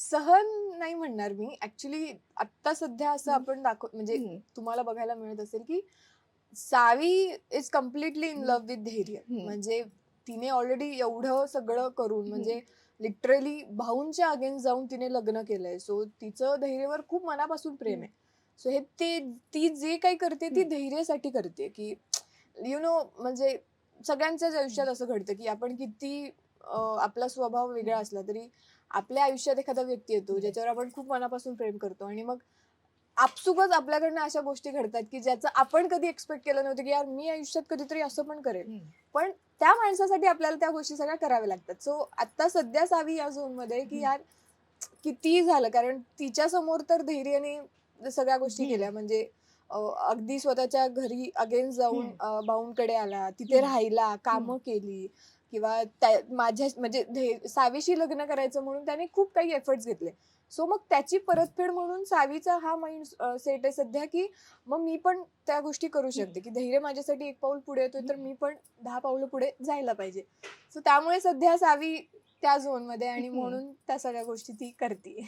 सहन नाही म्हणणार मी. ऍक्च्युली आत्ता सध्या असं हं, आपण म्हणजे हं, तुम्हाला बघायला मिळत असेल, की सावी इज कम्प्लिटली इन हं, लव्ह विथ धैर्य. हं, म्हणजे तिने ऑलरेडी एवढं सगळं करून हं, म्हणजे लिटरली भाऊंच्या अगेन्स्ट जाऊन तिने लग्न केलंय. सो तिचं धैर्यवर खूप मनापासून प्रेम हं, आहे. सो हे ती जे काही करते ती हं, धैर्यासाठी करते, की म्हणजे सगळ्यांच्याच हं, आयुष्यात असं घडतं, की आपण किती आपला स्वभाव वेगळा असला तरी आपल्या आयुष्यात एखादा व्यक्ती येतो, येस. ज्याच्यावर आपण खूप मनापासून प्रेम करतो आणि मग आपसुकच आपल्याकडनं अशा गोष्टी घडतात, की ज्याचं आपण कधी एक्सपेक्ट केलं नव्हतं, की यार मी आयुष्यात कधीतरी असं पण करेल. हं, पण त्या माणसासाठी आपल्याला त्या गोष्टी सगळ्या कराव्या लागतात. सो आता सध्या सावी या झोनमध्ये आहे, की हं, यार कितीही झालं कारण तिच्या समोर तर धैर्याने सगळ्या गोष्टी हं, केल्या. म्हणजे अगदी स्वतःच्या घरी अगेन्स्ट जाऊन हं, भाऊंकडे आला, तिथे हं, राहिला, हं, कामं केली किंवा माझ्या म्हणजे सावीशी लग्न करायचं म्हणून त्याने खूप काही एफर्ट्स घेतले. सो मग त्याची परतफेड म्हणून सावीचा हा माइंड सेट आहे सध्या, की मग मी पण त्या गोष्टी करू हं, शकते, की धैर्य माझ्यासाठी एक पाऊल पुढे येतोय, तर हं. मी पण 10 पावलं पुढे जायला पाहिजे. सो त्यामुळे सध्या सावी त्या झोनमध्ये आणि हं. म्हणून त्या सगळ्या गोष्टी ती करतीये.